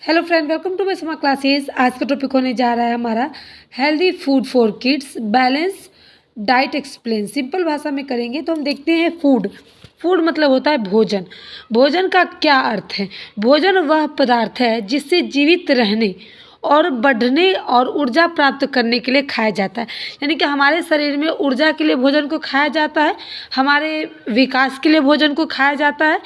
Hello friend, welcome to my summer classes. आज का topic होने जा रहा है हमारा healthy food for kids, balance diet explain. Simple भाषा में करेंगे तो हम देखते हैं फूड। फूड मतलब होता है भोजन। भोजन का क्या अर्थ है? भोजन वह पदार्थ है जिससे जीवित रहने और बढ़ने और ऊर्जा प्राप्त करने के लिए खाया जाता है। यानी कि हमारे शरीर में ऊर्जा के लिए भोजन को खाया जाता है, हमारे विकास के लिए भोजन को खाया जाता है,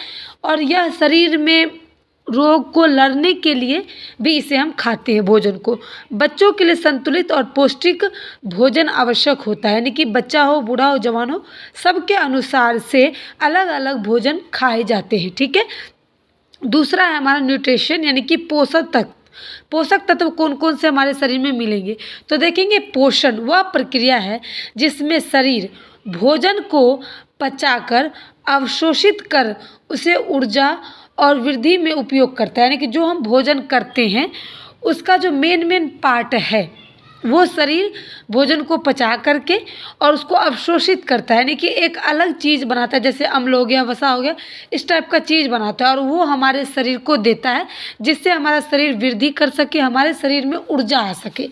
और यह शरीर में रोग को लड़ने के लिए भी इसे हम खाते हैं भोजन को। बच्चों के लिए संतुलित और पौष्टिक भोजन आवश्यक होता है, यानी कि बच्चा हो, बूढ़ा हो, जवान हो, सबके अनुसार से अलग अलग भोजन खाए जाते हैं। ठीक है। दूसरा है हमारा न्यूट्रिशन, यानी कि पोषक तत्व। पोषक तत्व कौन कौन से हमारे शरीर में मिलेंगे तो देखेंगे। पोषण वह प्रक्रिया है जिसमें शरीर भोजन को पचाकर अवशोषित कर उसे ऊर्जा और वृद्धि में उपयोग करता है। यानी कि जो हम भोजन करते हैं उसका जो मेन पार्ट है वो शरीर भोजन को पचा करके और उसको अवशोषित करता है, यानी कि एक अलग चीज़ बनाता है, जैसे अम्ल हो गया, वसा हो गया, इस टाइप का चीज़ बनाता है और वो हमारे शरीर को देता है, जिससे हमारा शरीर वृद्धि कर सके, हमारे शरीर में ऊर्जा आ सके।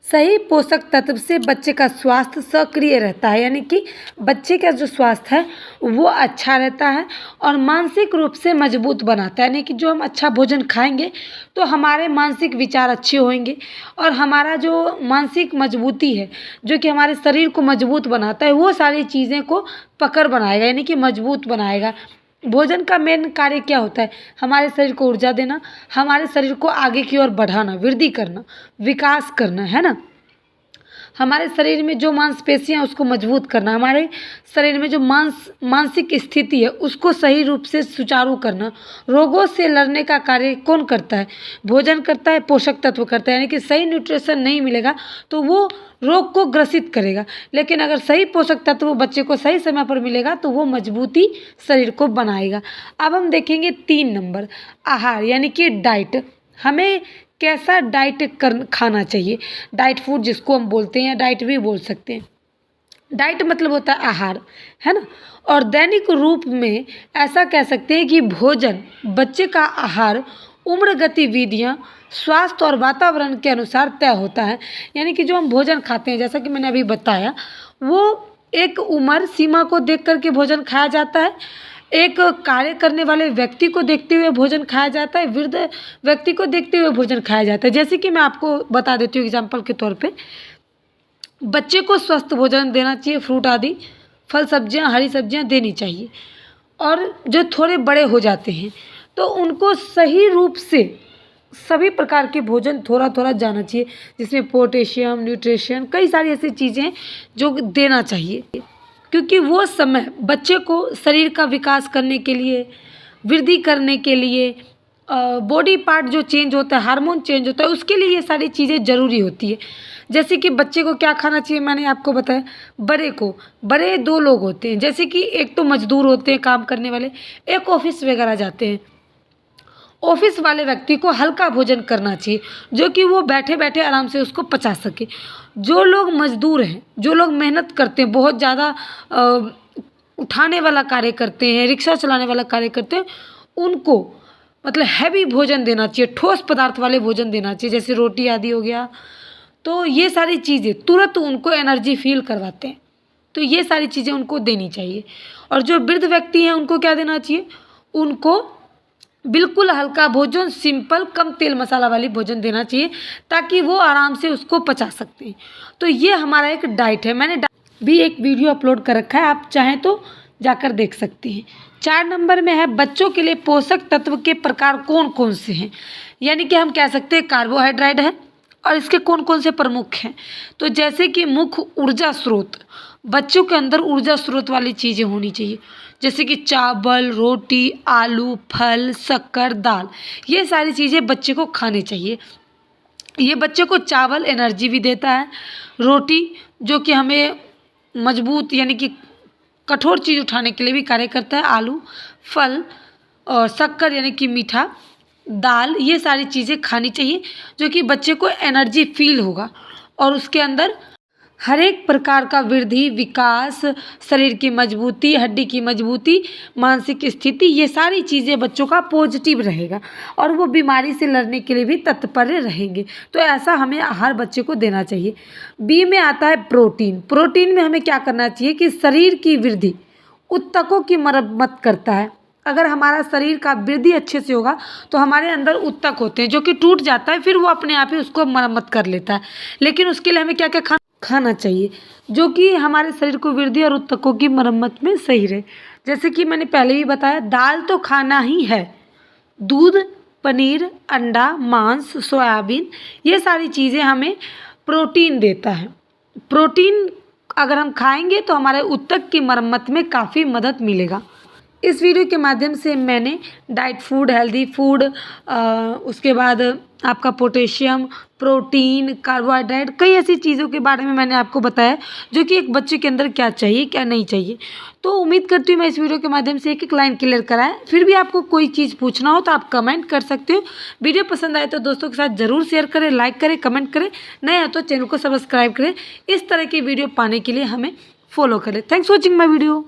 सही पोषक तत्व से बच्चे का स्वास्थ्य सक्रिय रहता है, यानी कि बच्चे का जो स्वास्थ्य है वो अच्छा रहता है और मानसिक रूप से मजबूत बनाता है। यानी कि जो हम अच्छा भोजन खाएंगे तो हमारे मानसिक विचार अच्छे होंगे और हमारा जो मानसिक मजबूती है, जो कि हमारे शरीर को मजबूत बनाता है, वो सारी चीज़ें को पकड़ बनाएगा, यानी कि मजबूत बनाएगा। भोजन का मेन कार्य क्या होता है? हमारे शरीर को ऊर्जा देना, हमारे शरीर को आगे की ओर बढ़ाना, वृद्धि करना, विकास करना, है ना। हमारे शरीर में जो मांसपेशियां हैं उसको मजबूत करना, हमारे शरीर में जो मानसिक स्थिति है उसको सही रूप से सुचारू करना। रोगों से लड़ने का कार्य कौन करता है? भोजन करता है, पोषक तत्व करता है। यानी कि सही न्यूट्रिशन नहीं मिलेगा तो वो रोग को ग्रसित करेगा, लेकिन अगर सही पोषक तत्व बच्चे को सही समय पर मिलेगा तो वो मजबूती शरीर को बनाएगा। अब हम देखेंगे 3 नंबर, आहार, यानी कि डाइट। हमें कैसा डाइट खाना चाहिए? डाइट फूड जिसको हम बोलते हैं या डाइट भी बोल सकते हैं। डाइट मतलब होता है आहार, है ना। और दैनिक रूप में ऐसा कह सकते हैं कि भोजन बच्चे का आहार उम्र, गतिविधियाँ, स्वास्थ्य और वातावरण के अनुसार तय होता है। यानी कि जो हम भोजन खाते हैं, जैसा कि मैंने अभी बताया, वो एक उम्र सीमा को देख करके भोजन खाया जाता है, एक कार्य करने वाले व्यक्ति को देखते हुए भोजन खाया जाता है, वृद्ध व्यक्ति को देखते हुए भोजन खाया जाता है। जैसे कि मैं आपको बता देती हूँ एग्जाम्पल के तौर पे, बच्चे को स्वस्थ भोजन देना चाहिए, फ्रूट आदि, फल सब्जियाँ, हरी सब्जियाँ देनी चाहिए। और जो थोड़े बड़े हो जाते हैं तो उनको सही रूप से सभी प्रकार के भोजन थोड़ा थोड़ा जाना चाहिए, जिसमें पोटेशियम, न्यूट्रिशन, कई सारी ऐसी चीज़ें जो देना चाहिए, क्योंकि वो समय बच्चे को शरीर का विकास करने के लिए, वृद्धि करने के लिए, बॉडी पार्ट जो चेंज होता है, हार्मोन चेंज होता है, उसके लिए ये सारी चीज़ें ज़रूरी होती है। जैसे कि बच्चे को क्या खाना चाहिए मैंने आपको बताया। बड़े 2 लोग होते हैं, जैसे कि एक तो मजदूर होते हैं काम करने वाले, एक ऑफिस वगैरह जाते हैं। ऑफिस वाले व्यक्ति को हल्का भोजन करना चाहिए, जो कि वो बैठे बैठे आराम से उसको पचा सके। जो लोग मजदूर हैं, जो लोग मेहनत करते हैं, बहुत ज़्यादा उठाने वाला कार्य करते हैं, रिक्शा चलाने वाला कार्य करते हैं, उनको मतलब हैवी भोजन देना चाहिए, ठोस पदार्थ वाले भोजन देना चाहिए, जैसे रोटी आदि हो गया। तो ये सारी चीज़ें तुरंत उनको एनर्जी फील करवाते हैं, तो ये सारी चीज़ें उनको देनी चाहिए। और जो वृद्ध व्यक्ति हैं उनको क्या देना चाहिए? उनको बिल्कुल हल्का भोजन, सिंपल, कम तेल मसाला वाली भोजन देना चाहिए, ताकि वो आराम से उसको पचा सकते हैं। तो ये हमारा एक डाइट है। मैंने भी एक वीडियो अपलोड कर रखा है, आप चाहें तो जाकर देख सकते हैं। 4 नंबर में है बच्चों के लिए पोषक तत्व के प्रकार कौन कौन से हैं। यानी कि हम कह सकते हैं कार्बोहाइड्रेट है और इसके कौन कौन से प्रमुख हैं। तो जैसे कि मुख्य ऊर्जा स्रोत, बच्चों के अंदर ऊर्जा स्रोत वाली चीज़ें होनी चाहिए, जैसे कि चावल, रोटी, आलू, फल, शक्कर, दाल, ये सारी चीज़ें बच्चे को खानी चाहिए। ये बच्चे को चावल एनर्जी भी देता है, रोटी जो कि हमें मजबूत यानी कि कठोर चीज़ उठाने के लिए भी कार्य करता है, आलू, फल, और शक्कर यानी कि मीठा, दाल, ये सारी चीज़ें खानी चाहिए, जो कि बच्चे को एनर्जी फील होगा और उसके अंदर हर एक प्रकार का वृद्धि, विकास, शरीर की मजबूती, हड्डी की मजबूती, मानसिक स्थिति, ये सारी चीज़ें बच्चों का पॉजिटिव रहेगा और वो बीमारी से लड़ने के लिए भी तत्पर रहेंगे। तो ऐसा हमें हर बच्चे को देना चाहिए। बी में आता है प्रोटीन। प्रोटीन में हमें क्या करना चाहिए कि शरीर की वृद्धि, ऊतकों की मरम्मत करता है। अगर हमारा शरीर का वृद्धि अच्छे से होगा तो हमारे अंदर ऊतक होते हैं जो कि टूट जाता है, फिर वो अपने आप ही उसको मरम्मत कर लेता है। लेकिन उसके लिए हमें क्या क्या खाना चाहिए जो कि हमारे शरीर को वृद्धि और ऊतकों की मरम्मत में सही रहे। जैसे कि मैंने पहले भी बताया, दाल तो खाना ही है, दूध, पनीर, अंडा, मांस, सोयाबीन, ये सारी चीज़ें हमें प्रोटीन देता है। प्रोटीन अगर हम खाएंगे तो हमारे ऊतक की मरम्मत में काफ़ी मदद मिलेगा। इस वीडियो के माध्यम से मैंने डाइट फूड, हेल्दी फूड, उसके बाद आपका पोटेशियम, प्रोटीन, कार्बोहाइड्रेट, कई ऐसी चीज़ों के बारे में मैंने आपको बताया जो कि एक बच्चे के अंदर क्या चाहिए क्या नहीं चाहिए। तो उम्मीद करती हूँ मैं इस वीडियो के माध्यम से एक एक लाइन क्लियर कराएं। फिर भी आपको कोई चीज़ पूछना हो तो आप कमेंट कर सकते हो। वीडियो पसंद आए तो दोस्तों के साथ ज़रूर शेयर करें, लाइक करें, कमेंट करें। नए हो तो चैनल को सब्सक्राइब करें। इस तरह की वीडियो पाने के लिए हमें फॉलो करें। Thanks for watching my video.